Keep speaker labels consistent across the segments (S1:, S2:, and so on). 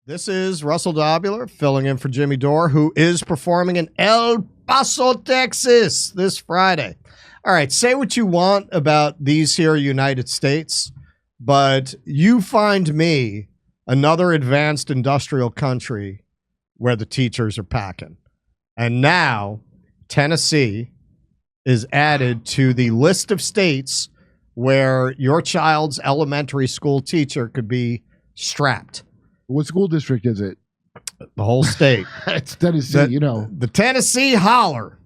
S1: This is Russell Dobler filling in for Jimmy Dore, who is performing in El Paso, Texas this Friday. All right, say what you want about these here United States, but you find me another advanced industrial country where the teachers are packing. And now Tennessee is added to the list of states where your child's elementary school teacher could be strapped.
S2: What school district is it?
S1: The whole state.
S2: It's Tennessee, you know.
S1: The Tennessee Holler.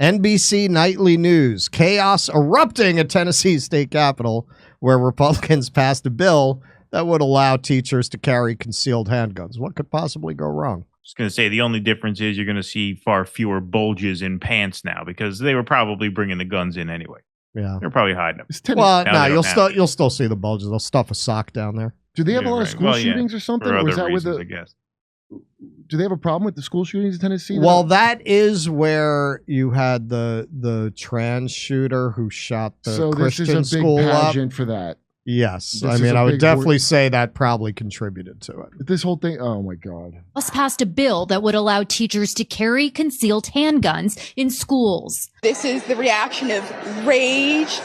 S1: NBC Nightly News. Chaos erupting at Tennessee State Capitol, where Republicans passed a bill that would allow teachers to carry concealed handguns. What could possibly go wrong?
S3: I was going to say the only difference is you're going to see far fewer bulges in pants now because they were probably bringing the guns in anyway.
S1: Yeah,
S3: they're probably hiding them.
S1: Well, no, you'll still see the bulges. They'll stuff a sock down there.
S2: Do they have a lot of school shootings or something?
S3: For
S2: or is
S3: other
S2: that
S3: reasons,
S2: with
S3: I guess.
S2: Do they have a problem with the school shootings in Tennessee?
S1: Well, that is where you had the trans shooter who shot the Christian school up. So this is a big pageant
S2: for that.
S1: Yes. I mean, I would definitely say that probably contributed to it.
S2: This whole thing, oh my God.
S4: House passed a bill that would allow teachers to carry concealed handguns in schools.
S5: This is the reaction of rage,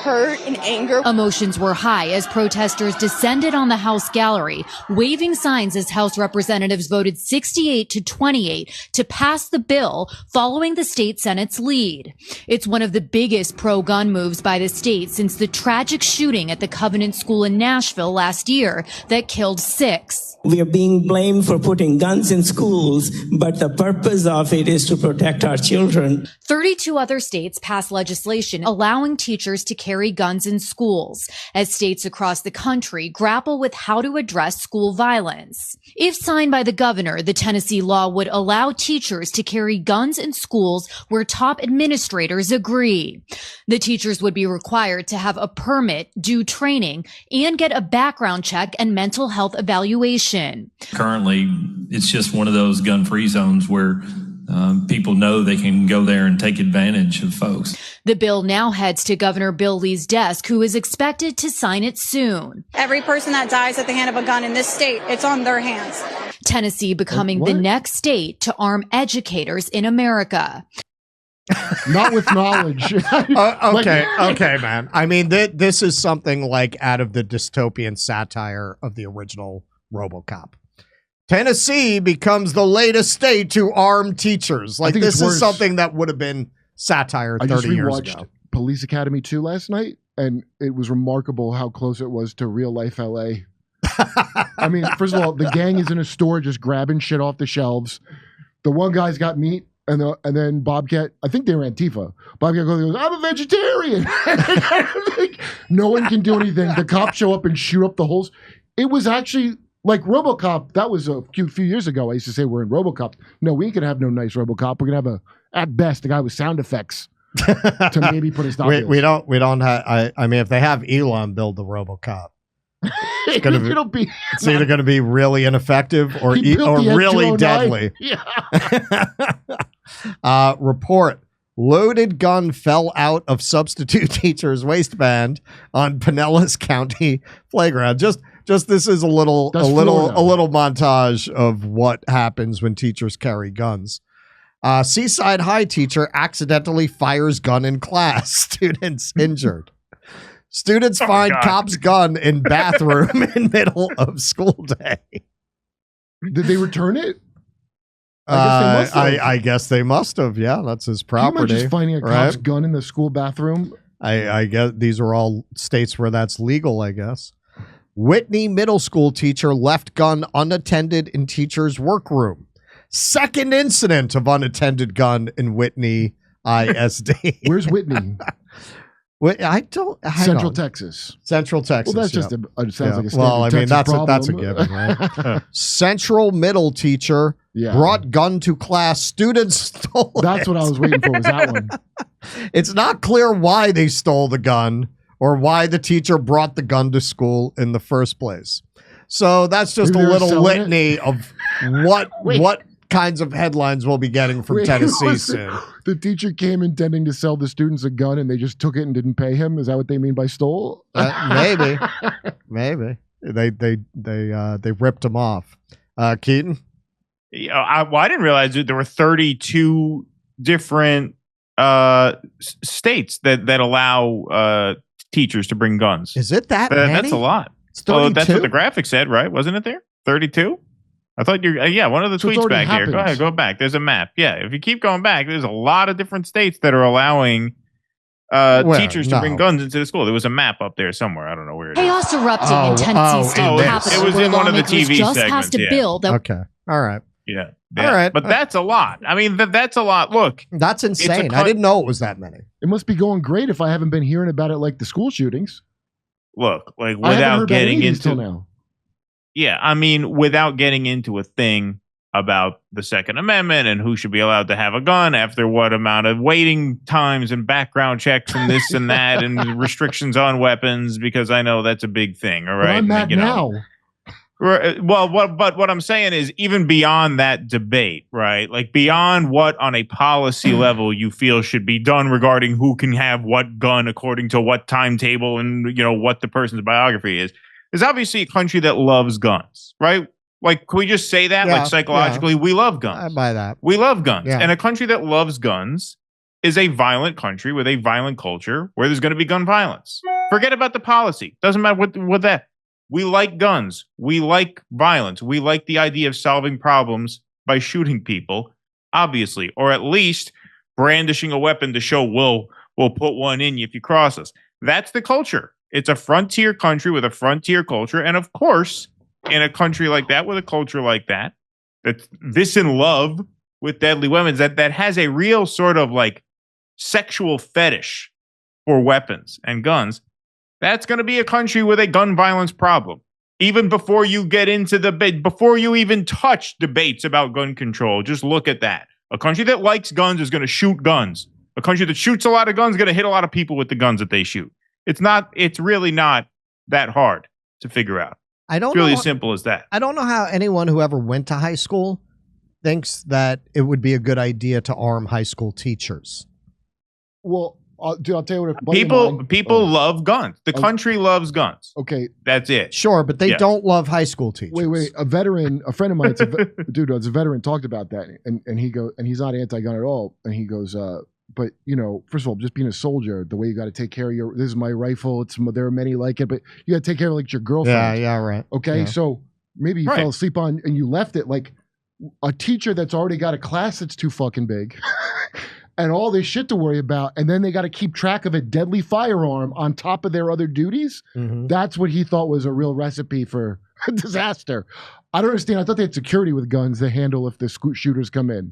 S5: hurt, and anger.
S4: Emotions were high as protesters descended on the House gallery, waving signs as House representatives voted 68 to 28 to pass the bill following the state Senate's lead. It's one of the biggest pro-gun moves by the state since the tragic shooting at the Covenant School in Nashville last year that killed 6.
S6: We are being blamed for putting guns in schools, but the purpose of it is to protect our children.
S4: 32 other states passed legislation allowing teachers to carry guns in schools as states across the country grapple with how to address school violence. If signed by the governor, the Tennessee law would allow teachers to carry guns in schools where top administrators agree. The teachers would be required to have a permit, do training, and get a background check and mental health evaluation.
S7: Currently, it's just one of those gun-free zones where people know they can go there and take advantage of folks.
S4: The bill now heads to Governor Bill Lee's desk, who is expected to sign it soon.
S5: Every person that dies at the hand of a gun in this state, it's on their hands.
S4: Tennessee becoming the next state to arm educators in America.
S2: Not with knowledge.
S1: Okay, man. I mean, this is something like out of the dystopian satire of the original RoboCop. Tennessee becomes the latest state to arm teachers. Like, this is something that would have been satire 30 years ago.
S2: Police Academy 2 last night, and it was remarkable how close it was to real life LA. I mean, first of all, the gang is in a store just grabbing shit off the shelves. The one guy's got meat, and then Bobcat, I think they were Antifa. Bobcat goes, I'm a vegetarian. No one can do anything. The cops show up and shoot up the holes. It was actually like RoboCop. That was a few years ago. I used to say we're in RoboCop. No, we could have no nice RoboCop. We're gonna have at best a guy with sound effects to maybe put his.
S1: We don't have. I mean, if they have Elon build the RoboCop, it's either going to be really ineffective or really deadly.
S2: Yeah.
S1: Report: loaded gun fell out of substitute teacher's waistband on Pinellas County playground. Just this is a little montage of what happens when teachers carry guns. Seaside High teacher accidentally fires gun in class. Students injured. Students find cop's gun in bathroom in middle of school day.
S2: Did they return it?
S1: I guess they must have. Yeah, that's his property.
S2: Can you imagine just finding a cop's gun in the school bathroom?
S1: I guess these are all states where that's legal, I guess. Whitney middle school teacher left gun unattended in teacher's workroom. Second incident of unattended gun in Whitney ISD.
S2: Where's Whitney?
S1: Central
S2: Texas.
S1: Central Texas.
S2: Well, that's just sounds like a standard
S1: well, I mean,
S2: Texas
S1: that's a given, right? Central middle teacher brought gun to class. Students stole it.
S2: That's what I was waiting for. Was that one?
S1: It's not clear why they stole the gun or why the teacher brought the gun to school in the first place. So that's just a little litany of what kinds of headlines we'll be getting from Tennessee soon.
S2: The teacher came intending to sell the students a gun and they just took it and didn't pay him. Is that what they mean by stole?
S1: Maybe they ripped him off. Keaton?
S3: Yeah, I didn't realize that there were 32 different states that allow teachers to bring guns.
S1: Is it that many?
S3: That's a lot.
S1: It's 32?
S3: Well, that's what the graphic said, right? Wasn't it there? 32? I thought you're, one of the
S2: So it's
S3: tweets
S2: already
S3: back here.
S2: happened.
S3: Go ahead, go back. There's a map. Yeah, if you keep going back, there's a lot of different states that are allowing teachers to bring guns into the school. There was a map up there somewhere. I don't know where it is.
S4: Chaos erupting in Tennessee State Capitol.
S3: It was
S4: where
S3: in one of the
S4: lawmakers
S3: TV
S4: just
S3: segments.
S4: passed a bill that
S1: Okay. All right.
S3: Yeah.
S1: All right.
S3: But that's a lot. I mean, that's a lot. Look.
S1: That's insane. I didn't know it was that many.
S2: It must be going great if I haven't been hearing about it like the school shootings.
S3: Look, like
S2: I haven't heard
S3: without
S2: about
S3: getting
S2: any of these
S3: into
S2: till now.
S3: Yeah, I mean, without getting into a thing about the Second Amendment and who should be allowed to have a gun after what amount of waiting times and background checks and this and that and restrictions on weapons, because I know that's a big thing. All
S2: But
S3: right.
S2: I'm mad now.
S3: Well, but what I'm saying is even beyond that debate, right? Like beyond what on a policy level you feel should be done regarding who can have what gun according to what timetable and, what the person's biography is. There's obviously a country that loves guns, right? Like, can we just say that?
S1: Yeah,
S3: like psychologically, we love guns.
S1: I buy that.
S3: We love guns.
S1: Yeah.
S3: And a country that loves guns is a violent country with a violent culture where there's going to be gun violence. Forget about the policy. Doesn't matter what that. We like guns. We like violence. We like the idea of solving problems by shooting people, obviously, or at least brandishing a weapon to show we'll put one in you if you cross us. That's the culture. It's a frontier country with a frontier culture. And of course, in a country like that, with a culture like that, that's this in love with deadly weapons, that has a real sort of like sexual fetish for weapons and guns, that's going to be a country with a gun violence problem. Even before you get into before you even touch debates about gun control, just look at that. A country that likes guns is going to shoot guns. A country that shoots a lot of guns is going to hit a lot of people with the guns that they shoot. It's really not that hard to figure out. It's really as simple as that.
S1: I don't know how anyone who ever went to high school thinks that it would be a good idea to arm high school teachers.
S2: Well, dude, I'll tell you what.
S3: People love guns. The country loves guns.
S2: Okay.
S3: That's it.
S1: Sure, but they don't love high school teachers.
S2: Wait. A veteran, a friend of mine, it's a veteran, talked about that, and he goes, and he's not anti-gun at all, and he goes, but first of all, just being a soldier, the way you got to take care of this is my rifle. There are many like it, but you got to take care of like your girlfriend.
S1: Yeah, right.
S2: Okay,
S1: Yeah.
S2: so maybe you fell asleep on and you left it. Like a teacher that's already got a class that's too fucking big, and all this shit to worry about, and then they got to keep track of a deadly firearm on top of their other duties.
S1: Mm-hmm.
S2: That's what he thought was a real recipe for a disaster. I don't understand. I thought they had security with guns to handle if the shooters come in.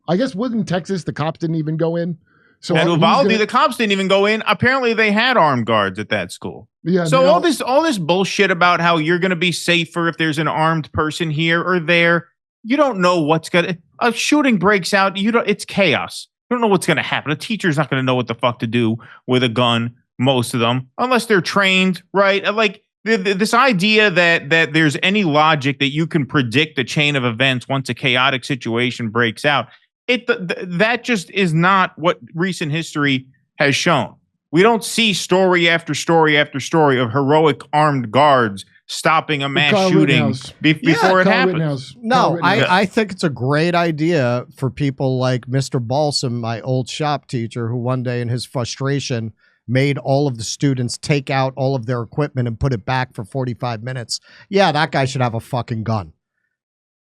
S2: I guess wasn't Texas, the cops didn't even go in. So
S3: and Uvalde, the cops didn't even go in. Apparently, they had armed guards at that school.
S2: Yeah.
S3: So all this bullshit about how you're going to be safer if there's an armed person here or there. You don't know what's gonna. A shooting breaks out. It's chaos. You don't know what's going to happen. A teacher's not going to know what the fuck to do with a gun. Most of them, unless they're trained, right? Like this idea that there's any logic that you can predict the chain of events once a chaotic situation breaks out. That just is not what recent history has shown. We don't see story after story after story of heroic armed guards stopping a mass shooting before it happens.
S1: No, I think it's a great idea for people like Mr. Balsam, my old shop teacher, who one day in his frustration made all of the students take out all of their equipment and put it back for 45 minutes. Yeah, that guy should have a fucking gun.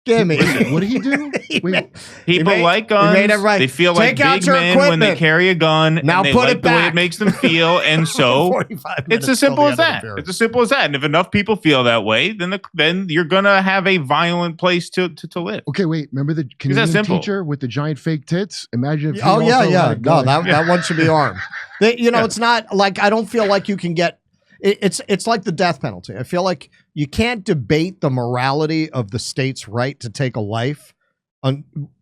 S1: Give me.
S2: What did he do?
S3: People like guns. They feel like big men when they carry a gun.
S1: Now
S3: and they
S1: put
S3: like
S1: it
S3: the way
S1: back.
S3: it makes them feel, and so it's as simple as that. It's as simple as that. And if enough people feel that way, then you're gonna have a violent place to live.
S2: Okay, wait. Remember the Canadian teacher with the giant fake tits? Imagine if he
S1: Oh yeah. No,
S2: that
S1: that one should be armed. It's not like I don't feel like you can get. It's like the death penalty. I feel like you can't debate the morality of the state's right to take a life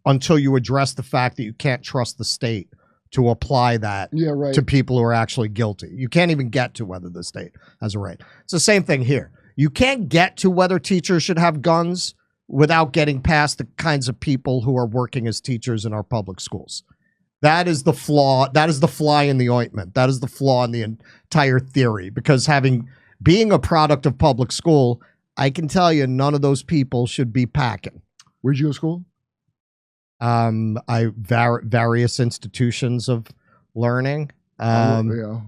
S1: until you address the fact that you can't trust the state to apply that to people who are actually guilty. You can't even get to whether the state has a right. It's the same thing here. You can't get to whether teachers should have guns without getting past the kinds of people who are working as teachers in our public schools. That is the flaw. That is the fly in the ointment. That is the flaw in the entire theory. Because being a product of public school, I can tell you none of those people should be packing.
S2: Where'd you go to school?
S1: Various institutions of learning.
S2: Yeah.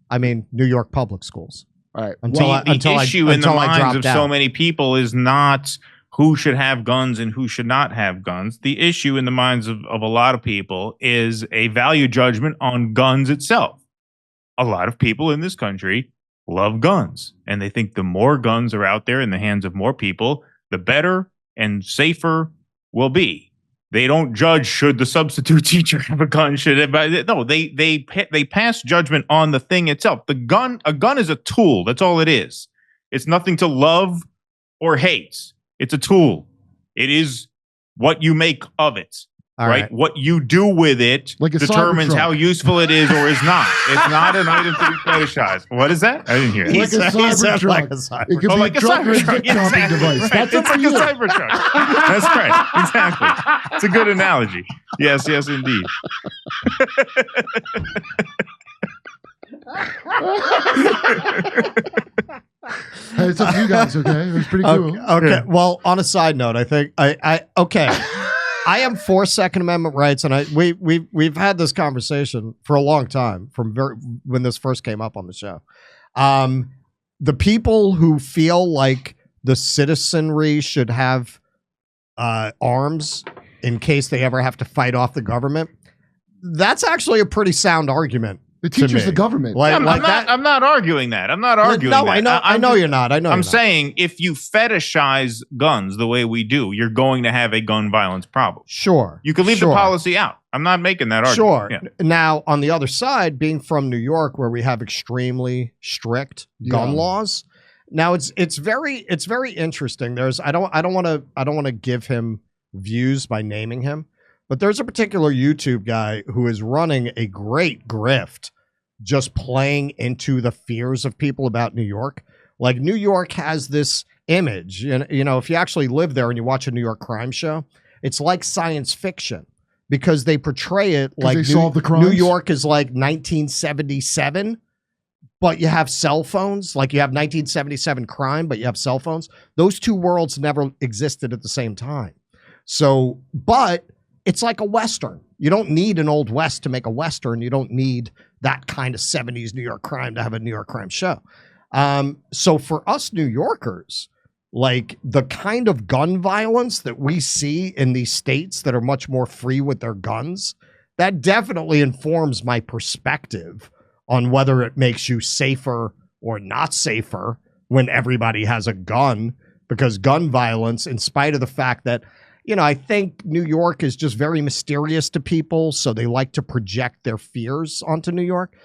S1: I mean, New York public schools.
S2: All right.
S3: The issue in the minds of so many people is not who should have guns and who should not have guns. The issue in the minds of a lot of people is a value judgment on guns itself. A lot of people in this country love guns, and they think the more guns are out there in the hands of more people, the better and safer will be. They don't judge should the substitute teacher have a gun. They pass judgment on the thing itself. A gun is a tool. That's all it is. It's nothing to love or hate. It's a tool. It is what you make of it.
S1: All right.
S3: What you do with it determines how useful it is or is not. It's not an item to be fetishized. What is that? I didn't hear it.
S2: Like a Cybertruck. It could be a truck or a dick dropping device.
S3: Right.
S2: That's
S3: It's like a Cybertruck. That's right. Exactly. It's a good analogy. Yes, indeed.
S2: Hey, it's up to you guys, okay? It was pretty cool.
S1: Okay. Well, on a side note, I think I am for Second Amendment rights, and we've had this conversation for a long time when this first came up on the show. The people who feel like the citizenry should have arms in case they ever have to fight off the government, that's actually a pretty sound argument.
S2: The teacher's the government.
S3: I'm not arguing that. I'm not arguing that.
S1: I know you're not.
S3: I'm saying if you fetishize guns the way we do, you're going to have a gun violence problem.
S1: Sure.
S3: You could leave the policy out. I'm not making that argument.
S1: Sure.
S3: Yeah.
S1: Now, on the other side, being from New York, where we have extremely strict gun laws, now it's very interesting. I don't want to give him views by naming him, but there's a particular YouTube guy who is running a great grift just playing into the fears of people about New York. Like, New York has this image, you know, if you actually live there and you watch a New York crime show, it's like science fiction because they portray it like New York is like 1977, but you have cell phones. Like, you have 1977 crime, but you have cell phones. Those two worlds never existed at the same time. So, but it's like a Western. You don't need an Old West to make a Western. You don't need that kind of 70s New York crime to have a New York crime show. So for us New Yorkers, like, the kind of gun violence that we see in these states that are much more free with their guns, that definitely informs my perspective on whether it makes you safer or not safer when everybody has a gun, because gun violence, in spite of the fact that, you know, I think New York is just very mysterious to people, so they like to project their fears onto New York.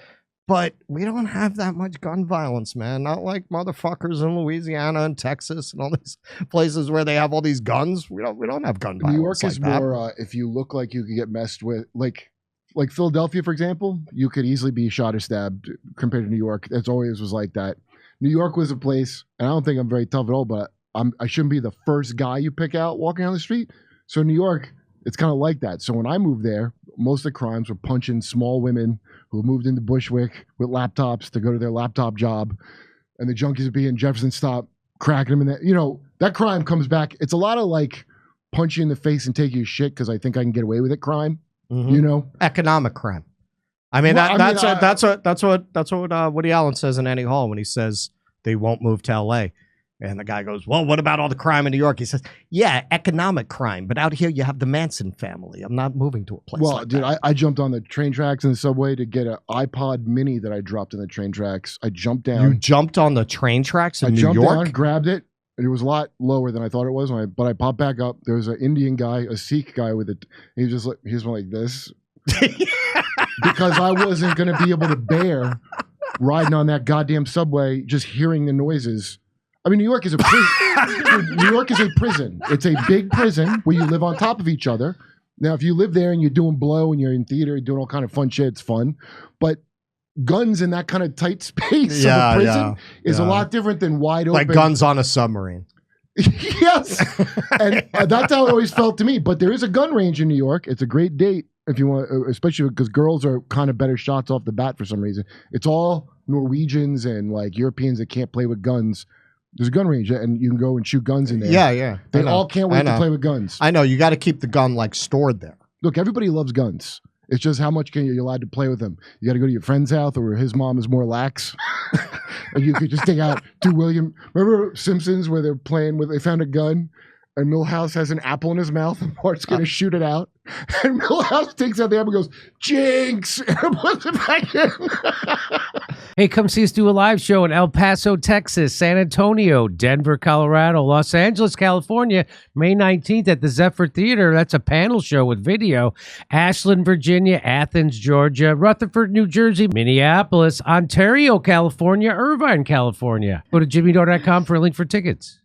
S1: But we don't have that much gun violence, man. Not like motherfuckers in Louisiana and Texas and all these places where they have all these guns. We don't have gun violence.
S2: New York is
S1: like
S2: more if you look like you could get messed with, like Philadelphia, for example, you could easily be shot or stabbed compared to New York. It always was like that. New York was a place, and I don't think I'm very tough at all, but I shouldn't be the first guy you pick out walking down the street. So New York, it's kind of like that. So when I moved there, most of the crimes were punching small women who moved into Bushwick with laptops to go to their laptop job, and the junkies would be in Jefferson Stop cracking them in that. You know, that crime comes back. It's a lot of like punch you in the face and take your shit because I think I can get away with it crime.
S1: Mm-hmm.
S2: You know,
S1: economic crime. I mean, that's what Woody Allen says in Annie Hall when he says they won't move to L.A. And the guy goes, well, what about all the crime in New York? He says, yeah, economic crime. But out here, you have the Manson family. I'm not moving to a place like that.
S2: Well, dude, I jumped on the train tracks in the subway to get an iPod mini that I dropped in the train tracks. I jumped down.
S1: You jumped on the train tracks in New York?
S2: I jumped down, grabbed it, and it was a lot lower than I thought it was. But I popped back up. There was an Indian guy, a Sikh guy with it. He was like this. Because I wasn't going to be able to bear riding on that goddamn subway, just hearing the noises. I mean, New York is a prison. New York is a prison. It's a big prison where you live on top of each other. Now, if you live there and you're doing blow and you're in theater, you're doing all kind of fun shit, it's fun. But guns in that kind of tight space of a prison is a lot different than wide open.
S1: Like guns on a submarine.
S2: Yes. And that's how it always felt to me. But there is a gun range in New York. It's a great date if you want, especially because girls are kind of better shots off the bat for some reason. It's all Norwegians and like Europeans that can't play with guns. There's a gun range, and you can go and shoot guns in there.
S1: Yeah.
S2: They
S1: I know.
S2: all can't
S1: I
S2: wait
S1: know.
S2: to play with guns.
S1: I know. You got to keep the gun like stored there.
S2: Look, everybody loves guns. It's just how much you're allowed to play with them. You got to go to your friend's house, or his mom is more lax, and you could just take out William. Remember Simpsons where they're playing with? They found a gun, and Milhouse has an apple in his mouth, and Bart's going to shoot it out, and Milhouse takes out the apple and goes, "Jinx!" and puts it back in.
S8: Hey, come see us do a live show in El Paso, Texas, San Antonio, Denver, Colorado, Los Angeles, California, May 19th at the Zephyr Theater. That's a panel show with video. Ashland, Virginia, Athens, Georgia, Rutherford, New Jersey, Minneapolis, Ontario, California, Irvine, California. Go to jimmydore.com for a link for tickets.